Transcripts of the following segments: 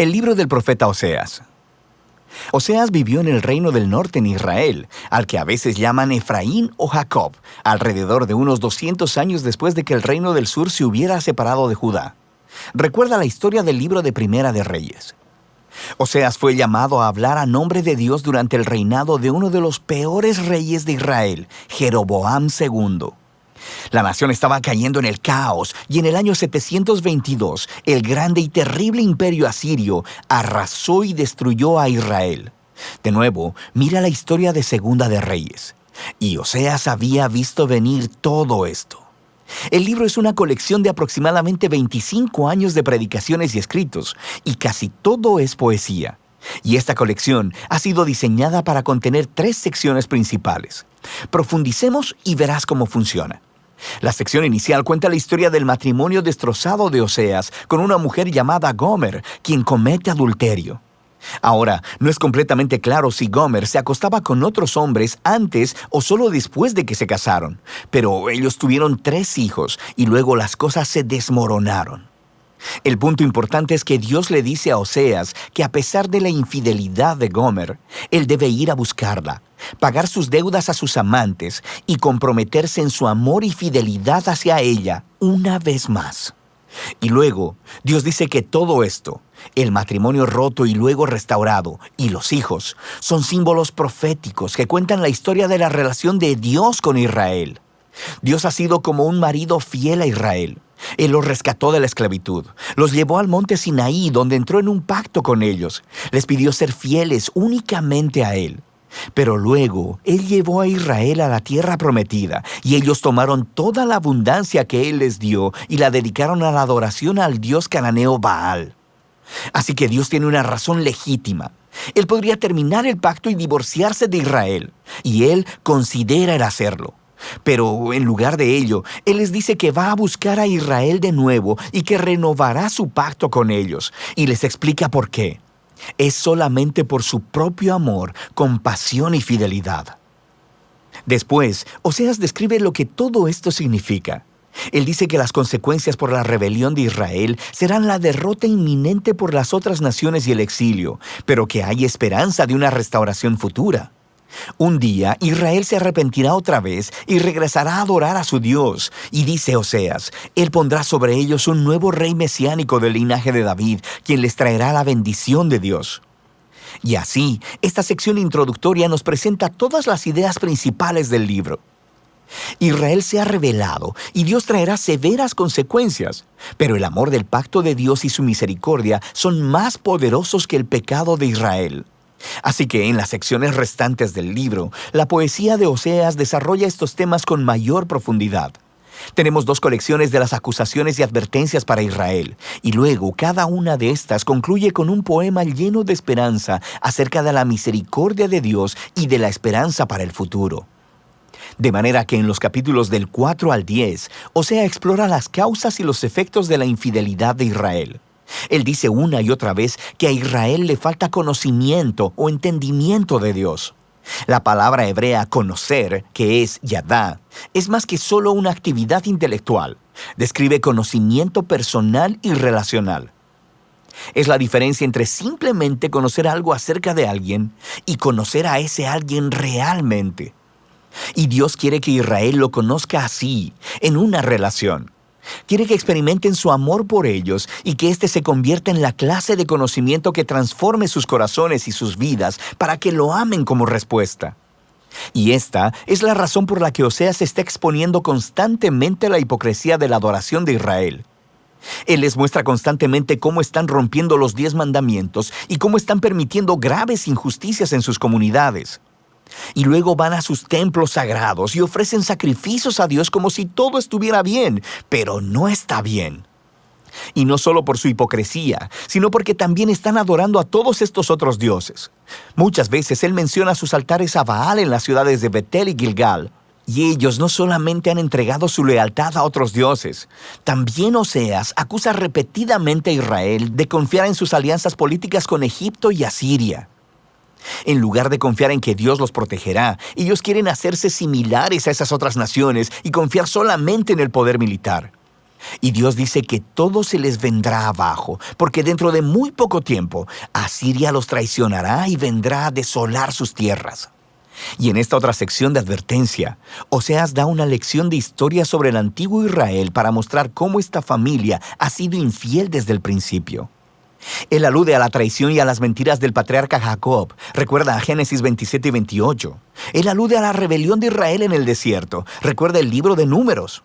El libro del profeta Oseas. Oseas vivió en el reino del norte en Israel, al que a veces llaman Efraín o Jacob, alrededor de unos 200 años después de que el reino del sur se hubiera separado de Judá. Recuerda la historia del libro de Primera de Reyes. Oseas fue llamado a hablar a nombre de Dios durante el reinado de uno de los peores reyes de Israel, Jeroboam II. La nación estaba cayendo en el caos y en el año 722 el grande y terrible imperio asirio arrasó y destruyó a Israel. De nuevo, mira la historia de Segunda de Reyes. Y Oseas había visto venir todo esto. El libro es una colección de aproximadamente 25 años de predicaciones y escritos, y casi todo es poesía. Y esta colección ha sido diseñada para contener 3 secciones principales. Profundicemos y verás cómo funciona. La sección inicial cuenta la historia del matrimonio destrozado de Oseas con una mujer llamada Gomer, quien comete adulterio. Ahora, no es completamente claro si Gomer se acostaba con otros hombres antes o solo después de que se casaron, pero ellos tuvieron 3 hijos y luego las cosas se desmoronaron. El punto importante es que Dios le dice a Oseas que a pesar de la infidelidad de Gomer, él debe ir a buscarla, pagar sus deudas a sus amantes y comprometerse en su amor y fidelidad hacia ella una vez más. Y luego, Dios dice que todo esto, el matrimonio roto y luego restaurado, y los hijos, son símbolos proféticos que cuentan la historia de la relación de Dios con Israel. Dios ha sido como un marido fiel a Israel. Él los rescató de la esclavitud, los llevó al monte Sinaí, donde entró en un pacto con ellos. Les pidió ser fieles únicamente a Él. Pero luego, Él llevó a Israel a la tierra prometida, y ellos tomaron toda la abundancia que Él les dio y la dedicaron a la adoración al dios cananeo Baal. Así que Dios tiene una razón legítima. Él podría terminar el pacto y divorciarse de Israel, y Él considera el hacerlo. Pero en lugar de ello, Él les dice que va a buscar a Israel de nuevo y que renovará su pacto con ellos, y les explica por qué. Es solamente por su propio amor, compasión y fidelidad. Después, Oseas describe lo que todo esto significa. Él dice que las consecuencias por la rebelión de Israel serán la derrota inminente por las otras naciones y el exilio, pero que hay esperanza de una restauración futura. Un día, Israel se arrepentirá otra vez y regresará a adorar a su Dios. Y dice Oseas, Él pondrá sobre ellos un nuevo rey mesiánico del linaje de David, quien les traerá la bendición de Dios. Y así, esta sección introductoria nos presenta todas las ideas principales del libro. Israel se ha rebelado y Dios traerá severas consecuencias, pero el amor del pacto de Dios y su misericordia son más poderosos que el pecado de Israel. Así que en las secciones restantes del libro, la poesía de Oseas desarrolla estos temas con mayor profundidad. Tenemos 2 colecciones de las acusaciones y advertencias para Israel, y luego cada una de estas concluye con un poema lleno de esperanza acerca de la misericordia de Dios y de la esperanza para el futuro. De manera que en los capítulos del 4 al 10, Oseas explora las causas y los efectos de la infidelidad de Israel. Él dice una y otra vez que a Israel le falta conocimiento o entendimiento de Dios. La palabra hebrea conocer, que es yadá, es más que solo una actividad intelectual. Describe conocimiento personal y relacional. Es la diferencia entre simplemente conocer algo acerca de alguien y conocer a ese alguien realmente. Y Dios quiere que Israel lo conozca así, en una relación. Quiere que experimenten su amor por ellos y que éste se convierta en la clase de conocimiento que transforme sus corazones y sus vidas para que lo amen como respuesta. Y esta es la razón por la que Oseas está exponiendo constantemente la hipocresía de la adoración de Israel. Él les muestra constantemente cómo están rompiendo los 10 mandamientos y cómo están permitiendo graves injusticias en sus comunidades. Y luego van a sus templos sagrados y ofrecen sacrificios a Dios como si todo estuviera bien, pero no está bien. Y no solo por su hipocresía, sino porque también están adorando a todos estos otros dioses. Muchas veces Él menciona sus altares a Baal en las ciudades de Betel y Gilgal. Y ellos no solamente han entregado su lealtad a otros dioses, también Oseas acusa repetidamente a Israel de confiar en sus alianzas políticas con Egipto y Asiria. En lugar de confiar en que Dios los protegerá, ellos quieren hacerse similares a esas otras naciones y confiar solamente en el poder militar. Y Dios dice que todo se les vendrá abajo, porque dentro de muy poco tiempo, Asiria los traicionará y vendrá a desolar sus tierras. Y en esta otra sección de advertencia, Oseas da una lección de historia sobre el antiguo Israel para mostrar cómo esta familia ha sido infiel desde el principio. Él alude a la traición y a las mentiras del patriarca Jacob. Recuerda a Génesis 27 y 28. Él alude a la rebelión de Israel en el desierto. Recuerda el libro de Números.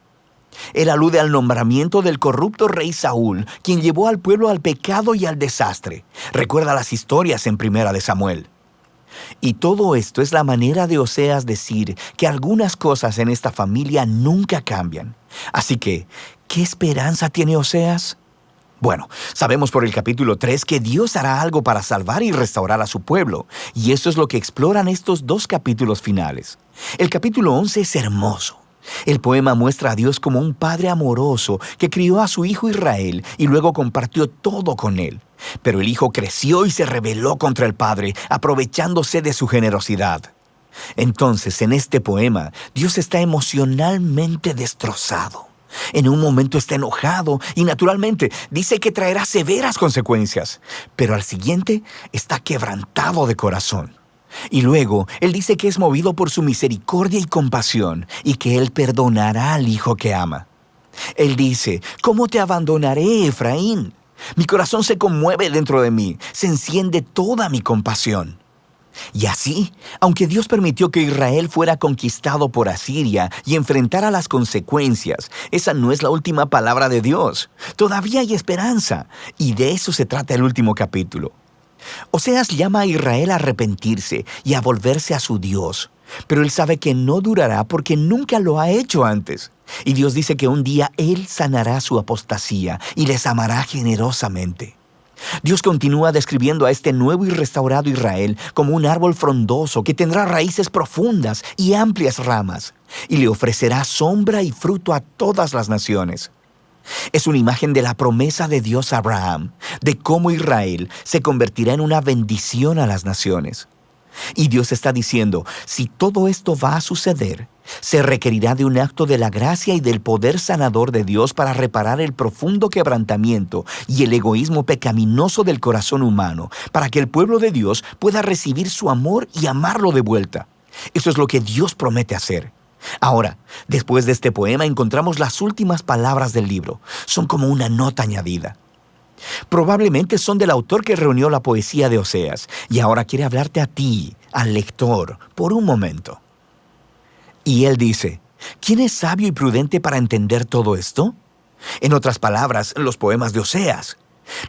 Él alude al nombramiento del corrupto rey Saúl, quien llevó al pueblo al pecado y al desastre. Recuerda las historias en Primera de Samuel. Y todo esto es la manera de Oseas decir que algunas cosas en esta familia nunca cambian. Así que, ¿qué esperanza tiene Oseas? Bueno, sabemos por el capítulo 3 que Dios hará algo para salvar y restaurar a su pueblo, y eso es lo que exploran estos dos capítulos finales. El capítulo 11 es hermoso. El poema muestra a Dios como un padre amoroso que crió a su hijo Israel y luego compartió todo con él. Pero el hijo creció y se rebeló contra el padre, aprovechándose de su generosidad. Entonces, en este poema, Dios está emocionalmente destrozado. En un momento está enojado y naturalmente dice que traerá severas consecuencias, pero al siguiente está quebrantado de corazón. Y luego, Él dice que es movido por su misericordia y compasión y que Él perdonará al hijo que ama. Él dice, ¿cómo te abandonaré, Efraín? Mi corazón se conmueve dentro de mí, se enciende toda mi compasión. Y así, aunque Dios permitió que Israel fuera conquistado por Asiria y enfrentara las consecuencias, esa no es la última palabra de Dios. Todavía hay esperanza, y de eso se trata el último capítulo. Oseas llama a Israel a arrepentirse y a volverse a su Dios, pero él sabe que no durará porque nunca lo ha hecho antes. Y Dios dice que un día Él sanará su apostasía y les amará generosamente. Dios continúa describiendo a este nuevo y restaurado Israel como un árbol frondoso que tendrá raíces profundas y amplias ramas, y le ofrecerá sombra y fruto a todas las naciones. Es una imagen de la promesa de Dios a Abraham, de cómo Israel se convertirá en una bendición a las naciones. Y Dios está diciendo, si todo esto va a suceder, se requerirá de un acto de la gracia y del poder sanador de Dios para reparar el profundo quebrantamiento y el egoísmo pecaminoso del corazón humano, para que el pueblo de Dios pueda recibir su amor y amarlo de vuelta. Eso es lo que Dios promete hacer. Ahora, después de este poema encontramos las últimas palabras del libro. Son como una nota añadida. Probablemente son del autor que reunió la poesía de Oseas y ahora quiere hablarte a ti, al lector, por un momento. Y él dice, ¿quién es sabio y prudente para entender todo esto? En otras palabras, los poemas de Oseas.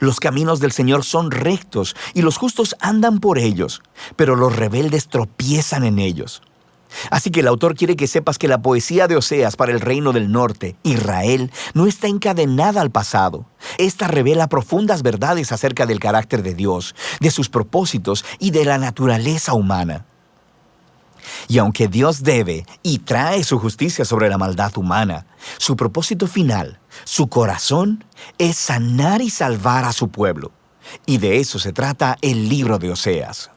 Los caminos del Señor son rectos y los justos andan por ellos, pero los rebeldes tropiezan en ellos. Así que el autor quiere que sepas que la poesía de Oseas para el reino del norte, Israel, no está encadenada al pasado. Esta revela profundas verdades acerca del carácter de Dios, de sus propósitos y de la naturaleza humana. Y aunque Dios debe y trae su justicia sobre la maldad humana, su propósito final, su corazón, es sanar y salvar a su pueblo. Y de eso se trata el libro de Oseas.